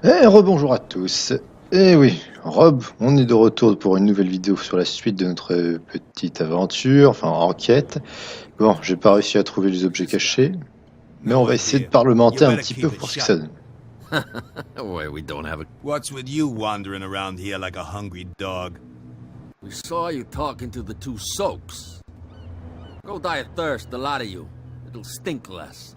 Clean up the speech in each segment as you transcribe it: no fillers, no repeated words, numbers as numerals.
Rebonjour à tous. Et oui, Rob, on est de retour pour une nouvelle vidéo sur la suite de notre petite aventure, enfin enquête. Bon, j'ai pas réussi à trouver les objets cachés, mais on va essayer de parlementer un petit peu pour voir ce que ça donne. Why we don't have a... What's with you wandering around here like a hungry dog? We saw you talking to the two soaks. Go die of thirst, the lot of you. It'll stink less.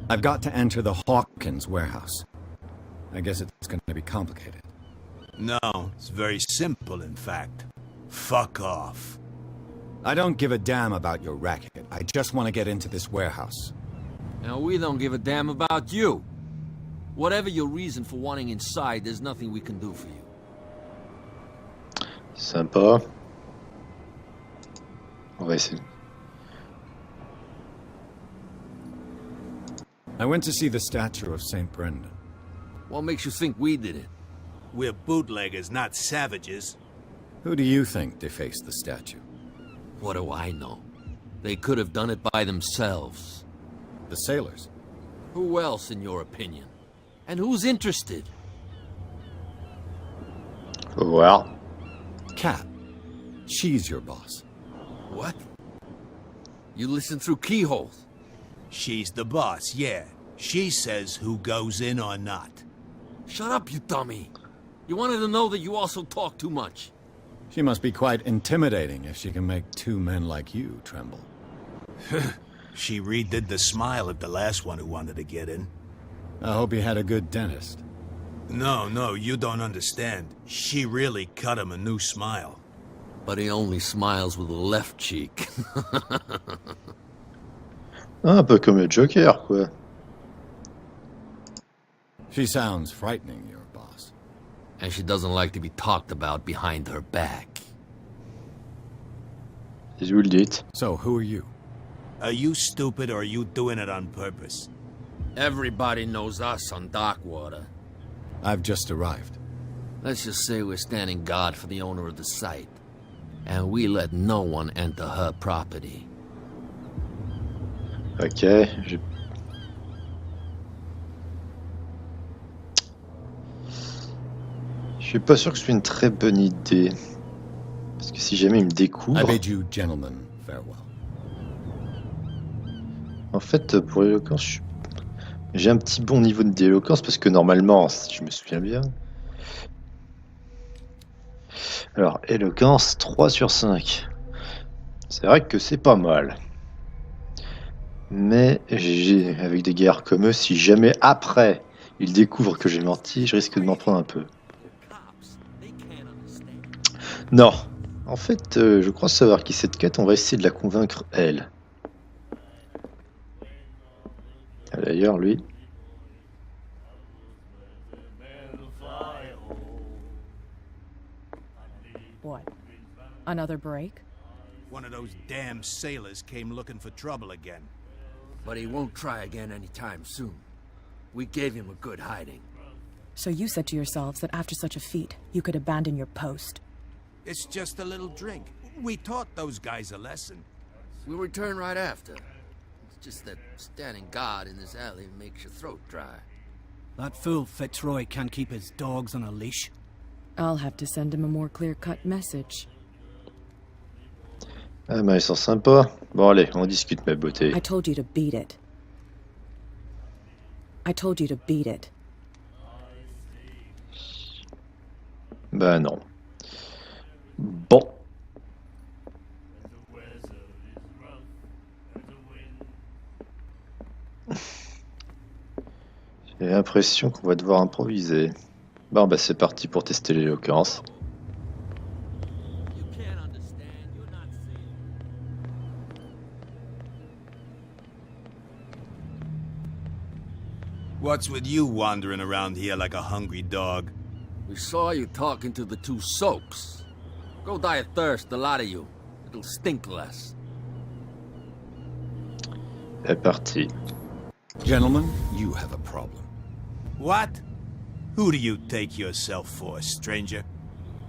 I've got to enter the Hawkins warehouse. I guess it's going to be complicated. No, it's very simple, in fact. Fuck off. I don't give a damn about your racket. I just want to get into this warehouse. Now, we don't give a damn about you. Whatever your reason for wanting inside, there's nothing we can do for you. Sympa. On va essayer. I went to see the statue of St. Brendan. What makes you think we did it? We're bootleggers, not savages. Who do you think defaced the statue? What do I know? They could have done it by themselves. The sailors. Who else, in your opinion? And who's interested? Well, Cat. She's your boss. What? You listen through keyholes? She's the boss, yeah. She says who goes in or not. Shut up, you dummy. You wanted to know that you also talk too much. She must be quite intimidating if she can make two men like you tremble. She redid the smile at the last one who wanted to get in. I hope he had a good dentist. No, you don't understand. She really cut him a new smile. But he only smiles with the left cheek. un peu comme le Joker, quoi. She sounds frightening, your boss. And she doesn't like to be talked about behind her back. Si vous le dites. So, who are you? Are you stupid or are you doing it on purpose? Everybody knows us on Darkwater. I've just arrived. Let's just say we're standing guard for the owner of the site. And we let no one enter her property. Ok, je suis pas sûr que ce soit une très bonne idée. Parce que si jamais il me découvre... I bid you gentlemen farewell. En fait, pour l'éloquence, j'ai un petit bon niveau d'éloquence parce que normalement, si je me souviens bien... Alors, éloquence, 3 sur 5. C'est vrai que c'est pas mal. Mais avec des gars comme eux, si jamais après ils découvrent que j'ai menti, je risque de m'en prendre un peu. Non. En fait, je crois savoir qui cette quête, on va essayer de la convaincre, elle. Ah, d'ailleurs, lui... What? Another break? One of those damn sailors came looking for trouble again. But he won't try again anytime soon. We gave him a good hiding. So you said to yourselves that after such a feat, you could abandon your post. It's just a little drink. We taught those guys a lesson. We'll return right after. It's just that standing guard in this alley makes your throat dry. That fool Fitzroy can't keep his dogs on a leash. I'll have to send him a more clear-cut message. Ah, mais ils sont sympas. Bon, allez, on discute, ma beauté. I told you to beat it. I told you to beat it. Bah non. Bon. J'ai l'impression qu'on va devoir improviser. Bon, bah c'est parti pour tester l'éloquence. What's with you wandering around here like a hungry dog? We saw you talking to the two soaks. Go die of thirst, the lot of you. It'll stink less. C'est parti. Gentlemen, you have a problem. What? Who do you take yourself for, stranger?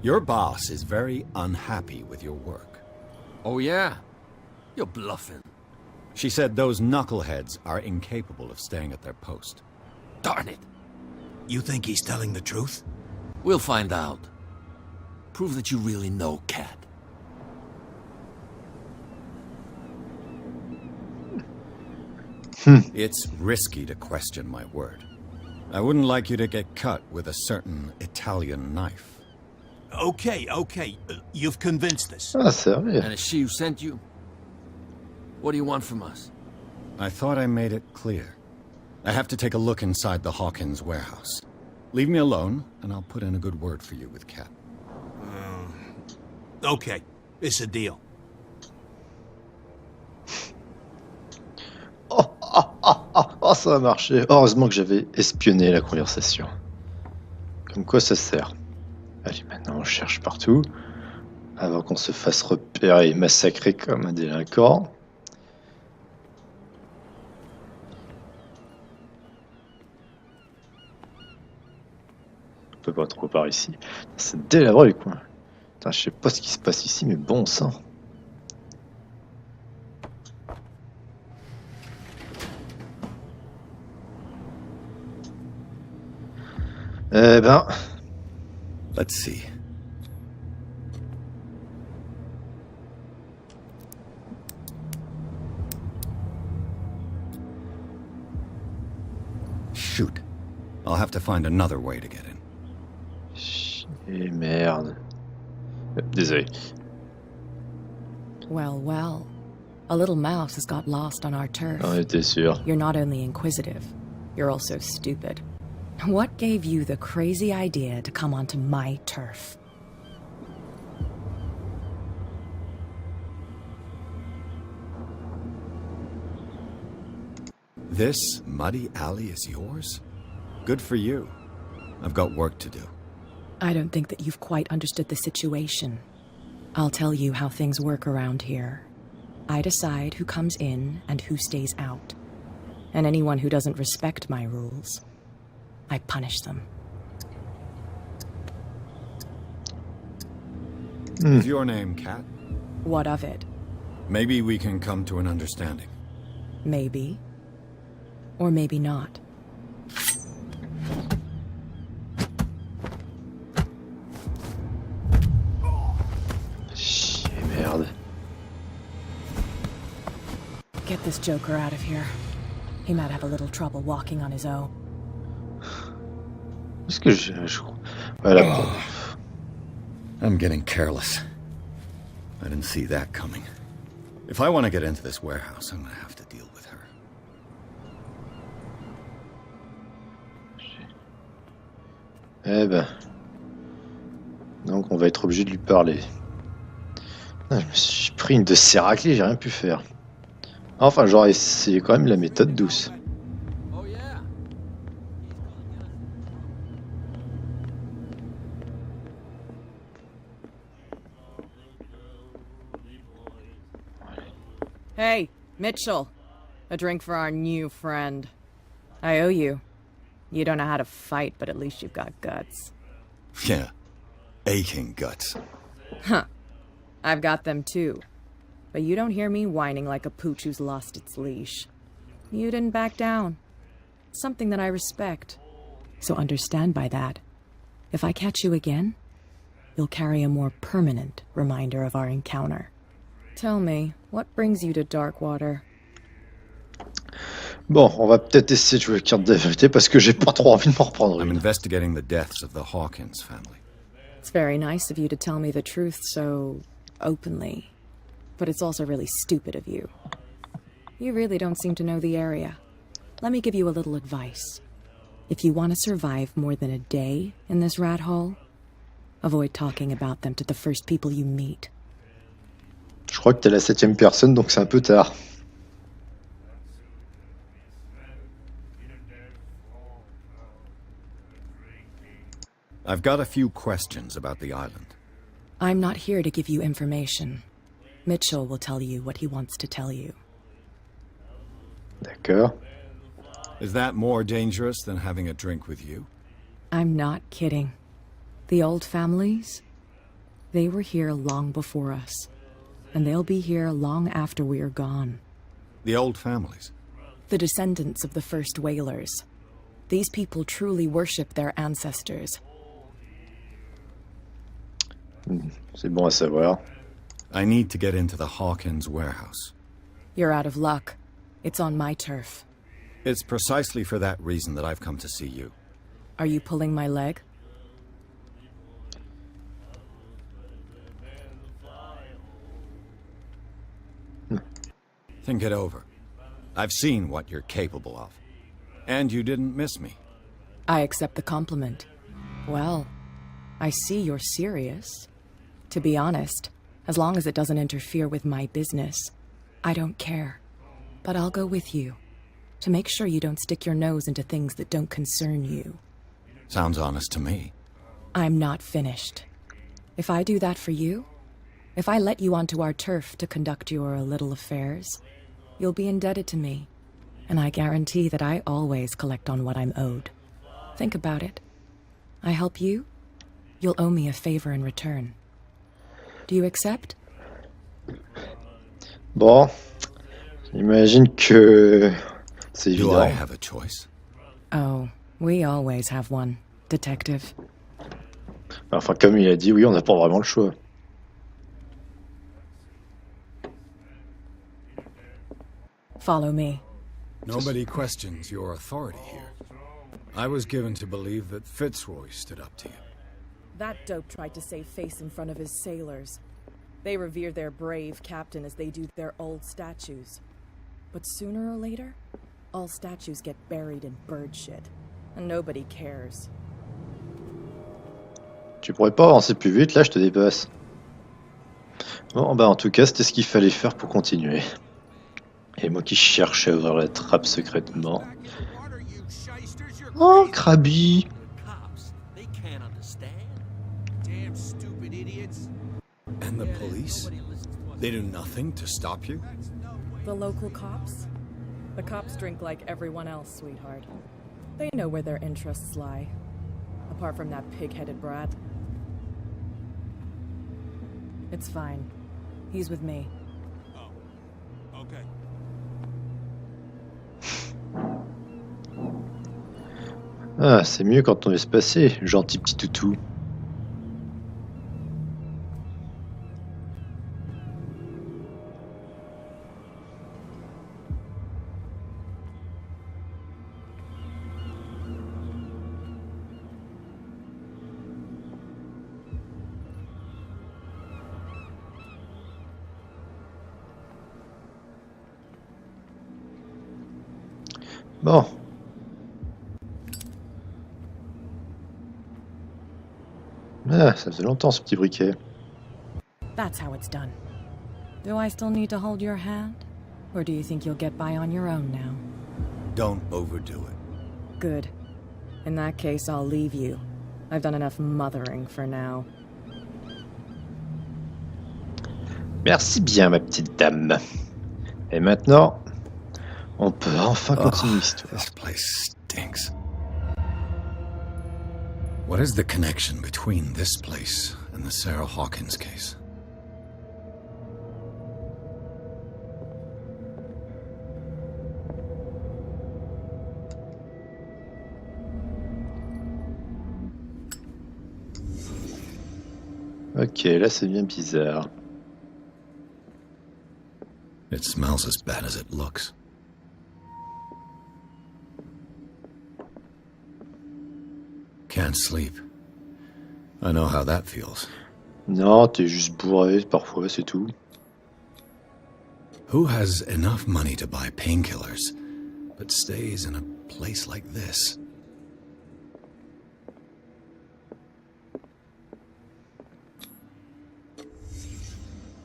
Your boss is very unhappy with your work. Oh, yeah? You're bluffing. She said those knuckleheads are incapable of staying at their post. Darn it. You think he's telling the truth? We'll find out. Prove that you really know Cat. It's risky to question my word. I wouldn't like you to get cut with a certain Italian knife. Okay. You've convinced us. Ah, sérieux. And it's she who sent you? What do you want from us? I thought I made it clear. I have to take a look inside the Hawkins warehouse. Leave me alone, and I'll put in a good word for you with Cat. Okay, it's a deal. Oh, ça a marché. Heureusement que j'avais espionné la conversation. Comme quoi ça sert. Allez, maintenant on cherche partout. Avant qu'on se fasse repérer et massacrer comme un délinquant. On peut pas trop par ici. C'est délabré le coin. Putain, je sais pas ce qui se passe ici, mais bon sang. Eh ben, Let's see. Shoot. I'll have to find another way to get in. et merde. Désolé. Well, well. A little mouse has got lost on our turf. On était sûr. You're not only inquisitive, you're also stupid. What gave you the crazy idea to come onto my turf? This muddy alley is yours? Good for you. I've got work to do. I don't think that you've quite understood the situation. I'll tell you how things work around here. I decide who comes in and who stays out. And anyone who doesn't respect my rules, I punish them. Is your name Cat? What of it? Maybe we can come to an understanding. Maybe. Or maybe not. Chier, merde. Get this joker out of here. He might have a little trouble walking on his own. Est-ce que voilà. I'm getting careless. I didn't see that coming. If I want to get into this warehouse, I'm going to have to deal with her. Eh ben. Donc on va être obligé de lui parler. Ah, je me suis pris une de ces raclées, j'ai rien pu faire. Enfin, j'aurais essayé quand même la méthode douce. Oh yeah. Hey, Mitchell. A drink for our new friend. I owe you. You don't know how to fight, but at least you've got guts. Yeah, aching guts. Huh. I've got them too. But you don't hear me whining like a pooch who's lost its leash. You didn't back down. Something that I respect. So understand by that. If I catch you again, you'll carry a more permanent reminder of our encounter. Tell me, what brings you to Darkwater? Bon, on va peut-être essayer de jouer carte de vérité parce que j'ai pas trop envie de m'en reprendre I'm une. investigating the deaths of the Hawkins family. It's very nice of you to tell me the truth so openly. But it's also really stupid of you. You really don't seem to know the area. Let me give you a little advice. If you want to survive more than a day in this rat hole, avoid talking about them to the first people you meet. Je crois que t'es la 7e personne, donc c'est un peu tard. I've got a few questions about the island. I'm not here to give you information. Mitchell will tell you what he wants to tell you. D'accord. Is that more dangerous than having a drink with you? I'm not kidding. The old families, they were here long before us. and they'll be here long after we're gone. The old families. The descendants of the first whalers. These people truly worship their ancestors. C'est bon à savoir. I need to get into the Hawkins warehouse. You're out of luck. It's on my turf. It's precisely for that reason that I've come to see you. Are you pulling my leg? Think it over. I've seen what you're capable of. And you didn't miss me. I accept the compliment. Well, I see you're serious. To be honest, as long as it doesn't interfere with my business, I don't care. But I'll go with you, to make sure you don't stick your nose into things that don't concern you. Sounds honest to me. I'm not finished. If I do that for you, if I let you onto our turf to conduct your little affairs, you'll be indebted to me, and I guarantee that I always collect on what I'm owed. Think about it. I help you, you'll owe me a favor in return. Do you accept? Bon, j'imagine que c'est Do I évident. have a choice? Oh, we always have one, detective. Enfin, comme il a dit, oui, on n'a pas vraiment le choix. Follow me. Nobody questions your authority here. I was given to believe that Fitzroy stood up to you. That dope tried to save face in front of his sailors. They revere their brave captain as they do their old statues. But sooner or later, all statues get buried in bird shit, and nobody cares. Tu pourrais pas avancer plus vite, là je te dépasse. Bon, bah en tout cas, c'était ce qu'il fallait faire pour continuer. Et moi qui cherchais à ouvrir la trappe secrètement. Oh, Krabi! Cops, they can't understand. Damn stupid idiots. And the police? They do nothing to stop you? The local cops? The cops drink like everyone else, sweetheart. They know where their interests lie. Apart from that pig-headed brat. It's fine. He's with me. Oh, okay. Ah, c'est mieux quand on laisse passer, gentil petit toutou. Bon. Ah, ça faisait longtemps ce petit briquet. That's how it's done. Do I still need to hold your hand? Or do you think you'll get by on your own now? Don't overdo it. Good. In that case, I'll leave you. I've done enough mothering for now. Merci bien, ma petite dame. Et maintenant, on peut enfin continuer l'histoire. This place stinks. What is the connection between this place and the Sarah Hawkins case? Ok, là c'est bien bizarre. It smells as bad as it looks. Can't sleep. I know how that feels. Non, t'es juste bourré parfois, c'est tout. Who has enough money to buy painkillers, but stays in a place like this?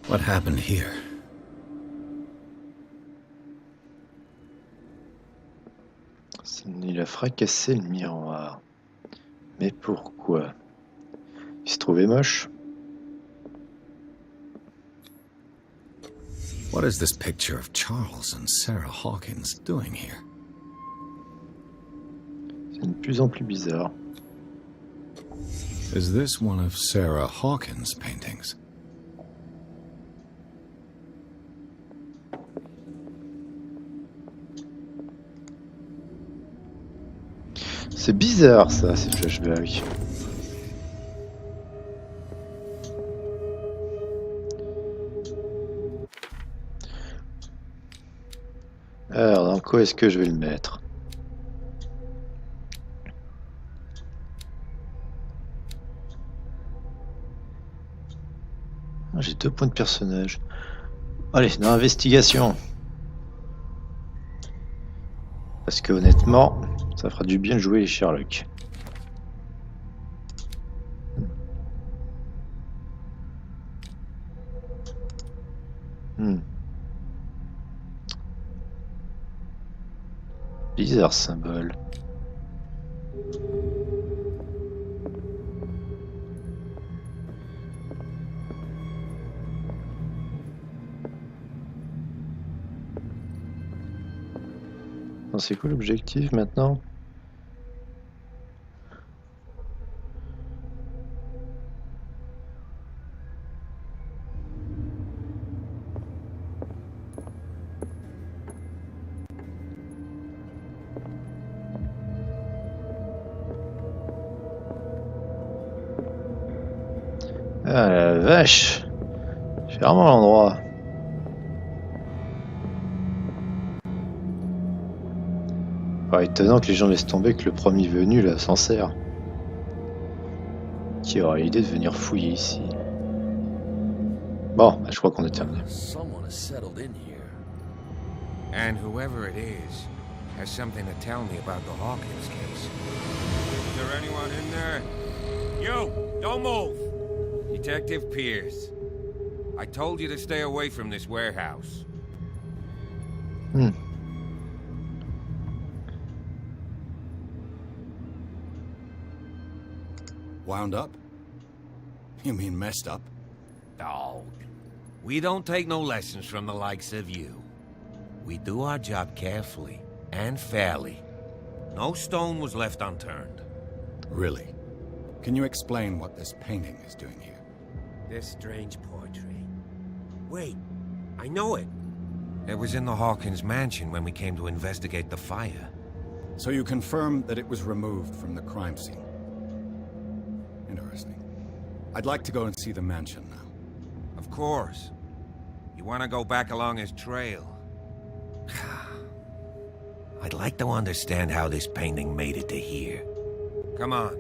What happened here? Il a fracassé le miroir. Mais pourquoi? Il se trouvait moche? What is this picture of Charles and Sarah Hawkins doing here? C'est de plus en plus bizarre. Is this one of Sarah Hawkins' paintings? C'est bizarre ça, ces flashbacks. Alors, dans quoi est-ce que je vais le mettre? Ah, j'ai 2 points de personnage. Allez, dans l'investigation. Parce que honnêtement, ça fera du bien de jouer les Sherlock. Bizarre symbole. C'est quoi l'objectif maintenant? Ah la vache! C'est vraiment l'endroit. Pas étonnant que les gens laissent tomber que le premier venu là s'en sert. Qui aurait l'idée de venir fouiller ici? Bon, je crois qu'on est terminé. Someone has settled in here. And whoever it is has something to tell me about the Hawkins case. Is there anyone in there? You! Don't move! Detective Pierce. I told you to stay away from this warehouse. Wound up? You mean messed up? Dog. We don't take no lessons from the likes of you. We do our job carefully and fairly. No stone was left unturned. Really? Can you explain what this painting is doing here? This strange portrait. Wait, I know it. It was in the Hawkins mansion when we came to investigate the fire. So you confirm that it was removed from the crime scene? Interesting. I'd like to go and see the mansion now. Of course. You want to go back along his trail? I'd like to understand how this painting made it to here. Come on.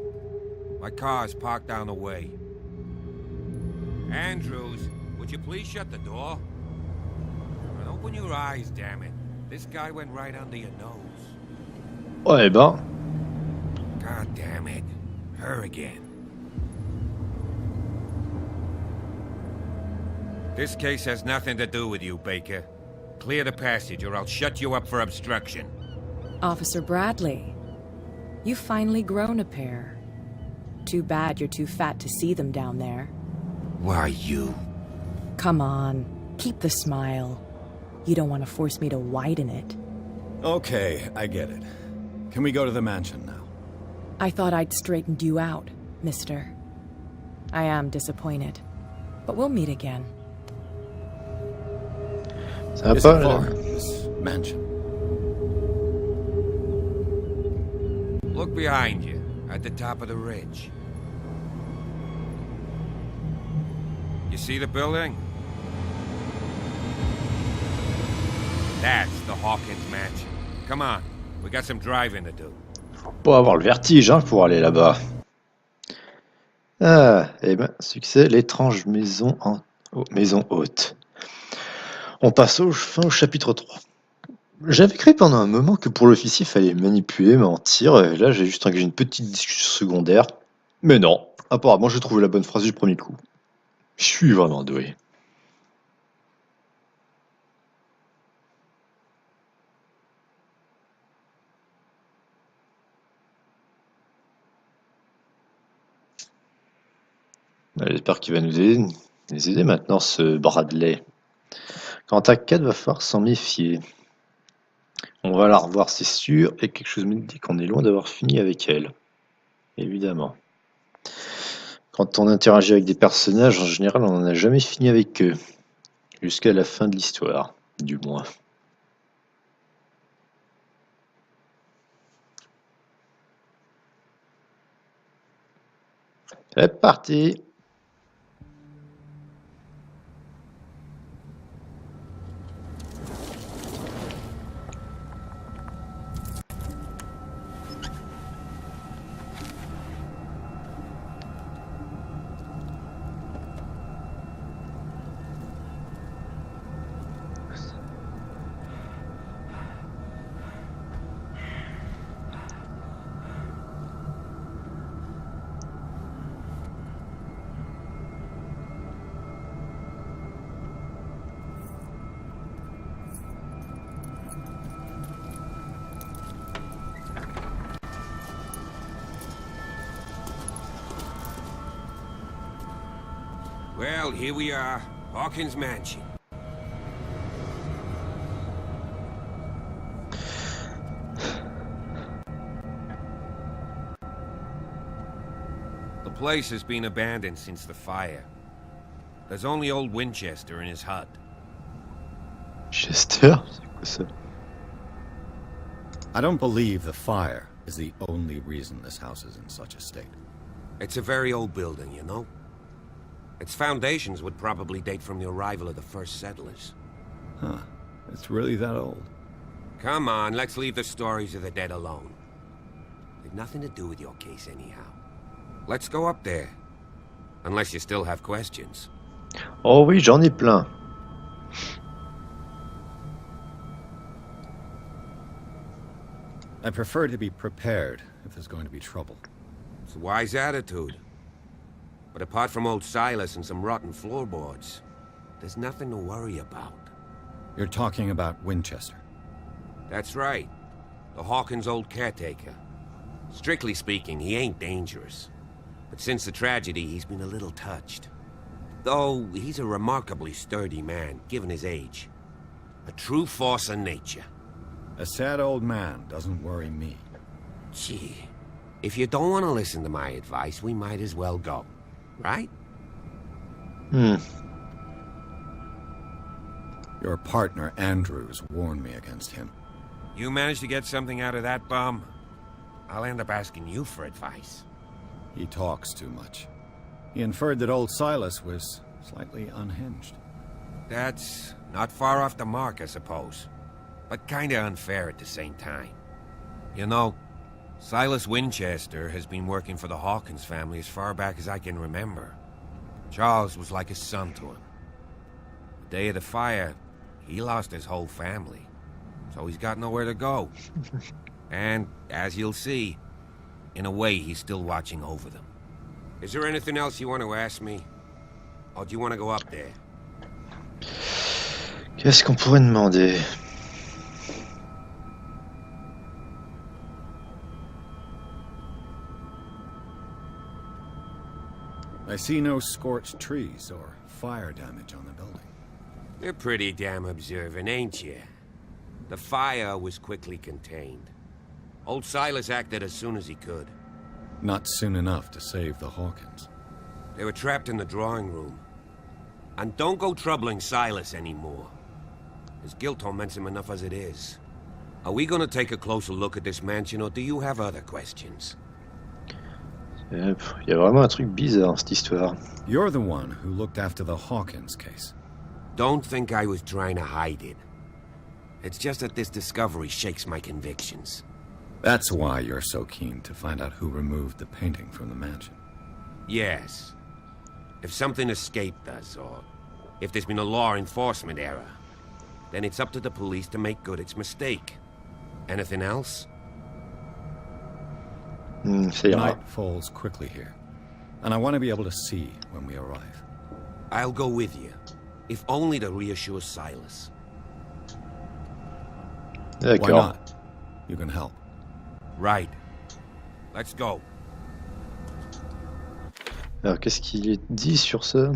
My car's parked down the way. Andrews, would you please shut the door? And open your eyes, damn it. This guy went right under your nose. Ouais, ben. God damn it. Her again. This case has nothing to do with you, Baker. Clear the passage or I'll shut you up for obstruction. Officer Bradley, you've finally grown a pair. Too bad you're too fat to see them down there. Why, you? Come on, keep the smile. You don't want to force me to widen it. Okay, I get it. Can we go to the mansion now? I thought I'd straightened you out, mister. I am disappointed, but we'll meet again. Ça va Is pas it là? far, this mansion? Look behind you, at the top of the ridge. You see the building? That's the Hawkins mansion. Come on, we got some driving to do. Faut pas avoir le vertige hein, pour aller là-bas. Ah, et ben, succès, l'étrange maison en maison haute. On passe fin au chapitre 3. J'avais cru pendant un moment que pour l'officier, il fallait manipuler, mentir. Et là, j'ai juste engagé une petite discussion secondaire. Mais non, apparemment, j'ai trouvé la bonne phrase du premier coup. Je suis vraiment doué. J'espère qu'il va nous aider maintenant, ce Bradley. Quant à Kat, va falloir s'en méfier. On va la revoir, c'est sûr, et quelque chose me dit qu'on est loin d'avoir fini avec elle. Évidemment. Quand on interagit avec des personnages, en général, on n'en a jamais fini avec eux. Jusqu'à la fin de l'histoire, du moins. C'est parti. Well, here we are. Hawkins' mansion. The place has been abandoned since the fire. There's only old Winchester in his hut. Chester, c'est quoi ça? I don't believe the fire is the only reason this house is in such a state. It's a very old building, you know? Its foundations would probably date from the arrival of the first settlers. Huh. It's really that old. Come on, let's leave the stories of the dead alone. They've nothing to do with your case anyhow. Let's go up there. Unless you still have questions. Oh oui, j'en ai plein. I prefer to be prepared if there's going to be trouble. It's a wise attitude. But apart from old Silas and some rotten floorboards, there's nothing to worry about. You're talking about Winchester. That's right. The Hawkins' old caretaker. Strictly speaking, he ain't dangerous. But since the tragedy, he's been a little touched. Though, he's a remarkably sturdy man, given his age. A true force of nature. A sad old man doesn't worry me. Gee, if you don't want to listen to my advice, we might as well go. Right? Your partner, Andrews, warned me against him. You managed to get something out of that bum? I'll end up asking you for advice. He talks too much. He inferred that old Silas was slightly unhinged. That's not far off the mark, I suppose. But kinda unfair at the same time. You know, Silas Winchester has been working for the Hawkins family as far back as I can remember. Charles was like a son to him. The day of the fire, he lost his whole family. So he's got nowhere to go. And, as you'll see, in a way he's still watching over them. Is there anything else you want to ask me? Or do you want to go up there? Qu'est-ce qu'on pourrait demander? I see no scorched trees or fire damage on the building. You're pretty damn observant, ain't you? The fire was quickly contained. Old Silas acted as soon as he could. Not soon enough to save the Hawkins. They were trapped in the drawing room. And don't go troubling Silas anymore. His guilt torments him enough as it is. Are we gonna take a closer look at this mansion, or do you have other questions? Il y a vraiment un truc bizarre, cette histoire. You're the one who looked after the Hawkins case. Don't think I was trying to hide it. It's just that this discovery shakes my convictions. That's why you're so keen to find out who removed the painting from the mansion. Yes. If something escaped us, or if there's been a law enforcement error, then it's up to the police to make good its mistake. Anything else? Ça ira. Night falls quickly here, and I want to be able to see when we arrive. I'll go with you, if only to reassure Silas. Why D'accord. not? You can help. Right. Let's go. Alors, qu'est-ce qu'il est dit sur ça?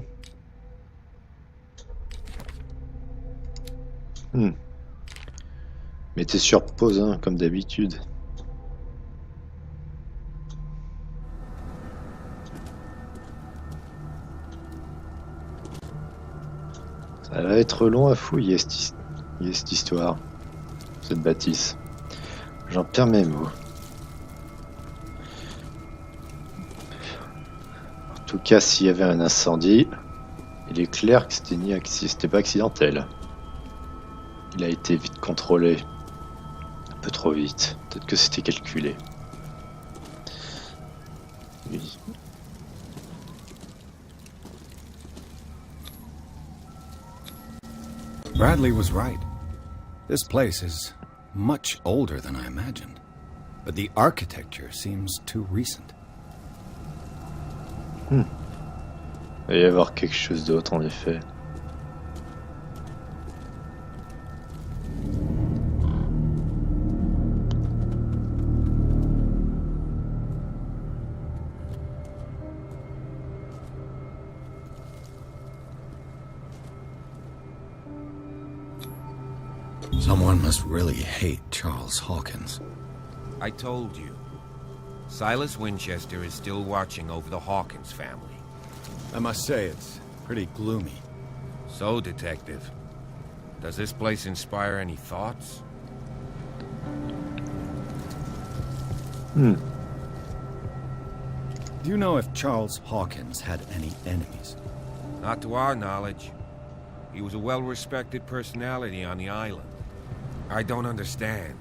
Mettez sur pause, hein, comme d'habitude. Ça va être long à fouiller, cette histoire. Cette bâtisse. J'en perds mes mots. tout cas, s'il y avait un incendie, il est clair que c'était pas accidentel. Il a été vite contrôlé. Un peu trop vite. Peut-être que c'était calculé. Oui. Bradley was right. This place is much older than I imagined. But the architecture seems too recent. Il va y avoir quelque chose d'autre en effet. Someone must really hate Charles Hawkins. I told you. Silas Winchester is still watching over the Hawkins family. I must say, it's pretty gloomy. So, Detective, does this place inspire any thoughts? Do you know if Charles Hawkins had any enemies? Not to our knowledge. He was a well-respected personality on the island. I don't understand.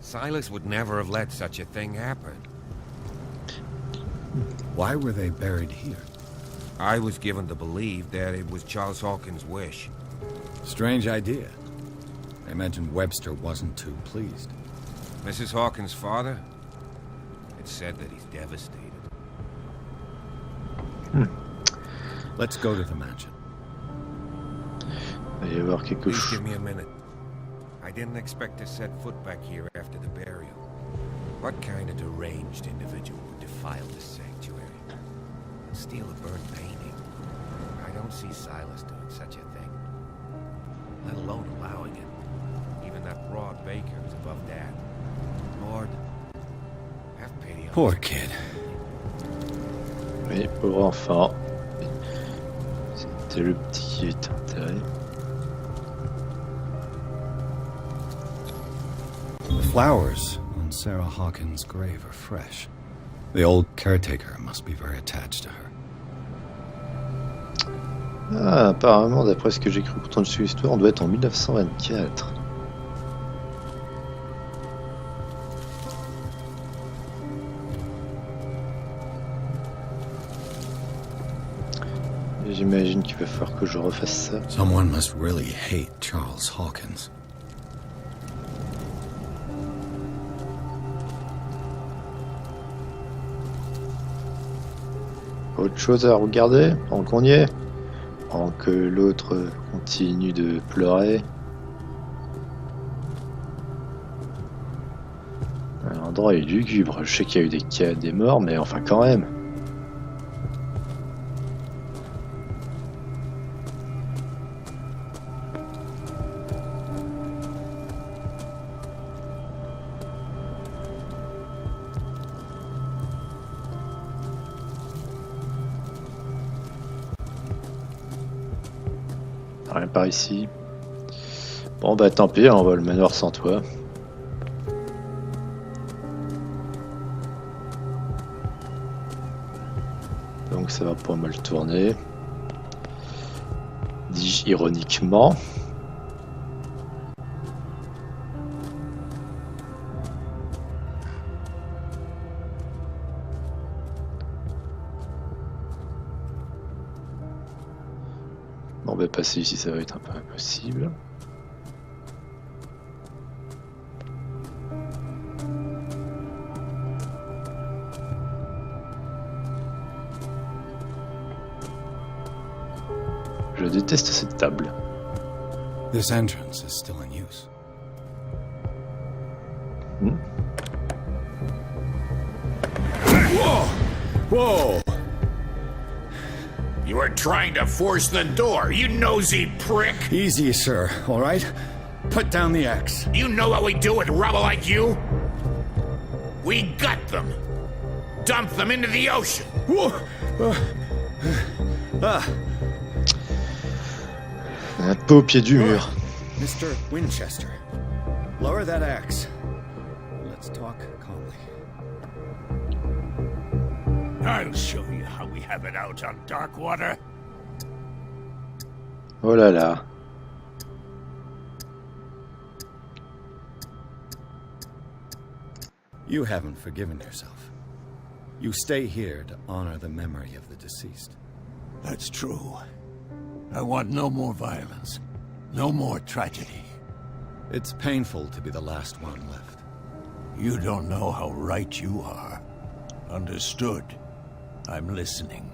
Silas would never have let such a thing happen. Why were they buried here? I was given to believe that it was Charles Hawkins' wish. Strange idea. I imagine Webster wasn't too pleased. Mrs. Hawkins' father? It's said that he's devastated. Let's go to the mansion. Il va y avoir quelque Please chose. give me a minute. I didn't expect to set foot back here after the burial. What kind of deranged individual would defile this sanctuary? Steal a burnt painting? I don't see Silas doing such a thing. Let alone allowing it. Even that broad baker is above that. Lord, have pity on Poor this kid. Oui, pauvre enfant. C'était le petit qui était enterré. The flowers on Sarah Hawkins' grave are fresh. The old caretaker must be very attached to her. Ah, apparemment, d'après ce que j'ai cru comprendre sur l'histoire, on doit être en 1924. Et j'imagine qu'il va falloir que je refasse ça. Someone must really hate Charles Hawkins. Autre chose à regarder, pendant qu'on y est, pendant que l'autre continue de pleurer. L'endroit est lugubre. Je sais qu'il y a eu des morts, mais enfin quand même. Rien par ici. Bon bah tant pis, on va le manoir sans toi. Donc ça va pas mal tourner. Dis-je ironiquement. Bon, on va passer ici, ça va être un peu impossible. Je déteste cette table. This entrance is still in use. Whoa! You were trying to force the door, you nosy prick! Easy, sir, all right? Put down the axe. You know what we do with rubble like you? We gut them. Dump them into the ocean. Un peu au pied du mur. Mr. Winchester, lower that axe. Let's talk calmly. I'll show you how we have it out on Darkwater. Oh là là. You haven't forgiven yourself. You stay here to honor the memory of the deceased. That's true. I want no more violence. No more tragedy. It's painful to be the last one left. You don't know how right you are. Understood. I'm listening.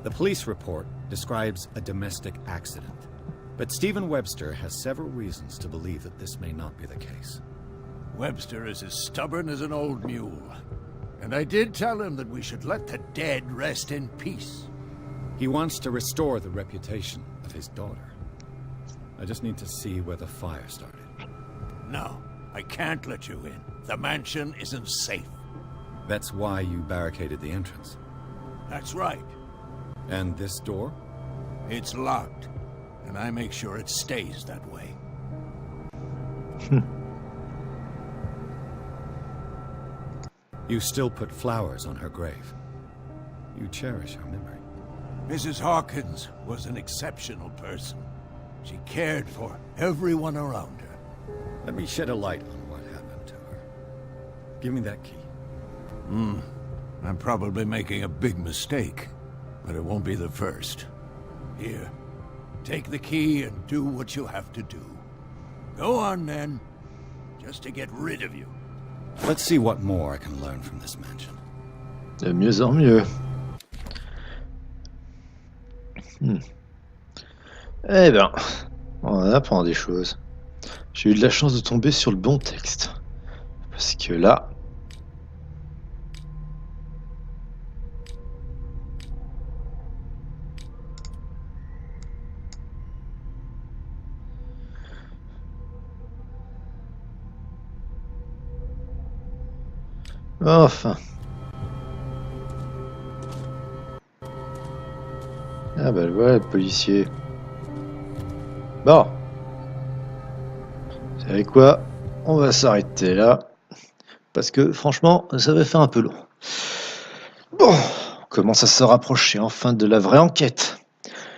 The police report describes a domestic accident, but Stephen Webster has several reasons to believe that this may not be the case. Webster is as stubborn as an old mule. And I did tell him that we should let the dead rest in peace. He wants to restore the reputation of his daughter. I just need to see where the fire started. No, I can't let you in. The mansion isn't safe. That's why you barricaded the entrance. That's right. And this door? It's locked, and I make sure it stays that way. You still put flowers on her grave. You cherish her memory. Mrs. Hawkins was an exceptional person. She cared for everyone around her. Let me shed a light on what happened to her. Give me that key. I'm probably making a big mistake, but it won't be the first. Here, take the key and do what you have to do. Go on, then, just to get rid of you. Let's see what more I can learn from this mansion. De mieux en mieux. Eh ben, on apprend des choses. J'ai eu de la chance de tomber sur le bon texte. Parce que là... Enfin. Ah bah voilà le policier. Bon. Vous savez quoi? On va s'arrêter là. Parce que franchement, ça va faire un peu long. Bon, on commence à se rapprocher enfin de la vraie enquête.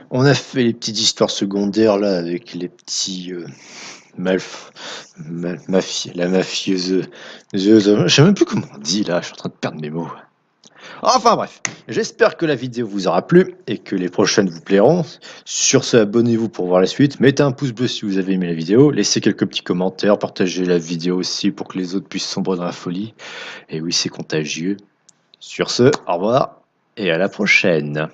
On a fait les petites histoires secondaires là avec les petits... la mafieuse... Je sais même plus comment on dit là, je suis en train de perdre mes mots. Enfin bref, j'espère que la vidéo vous aura plu et que les prochaines vous plairont. Sur ce, abonnez-vous pour voir la suite. Mettez un pouce bleu si vous avez aimé la vidéo. Laissez quelques petits commentaires. Partagez la vidéo aussi pour que les autres puissent sombrer dans la folie. Et oui, c'est contagieux. Sur ce, au revoir et à la prochaine.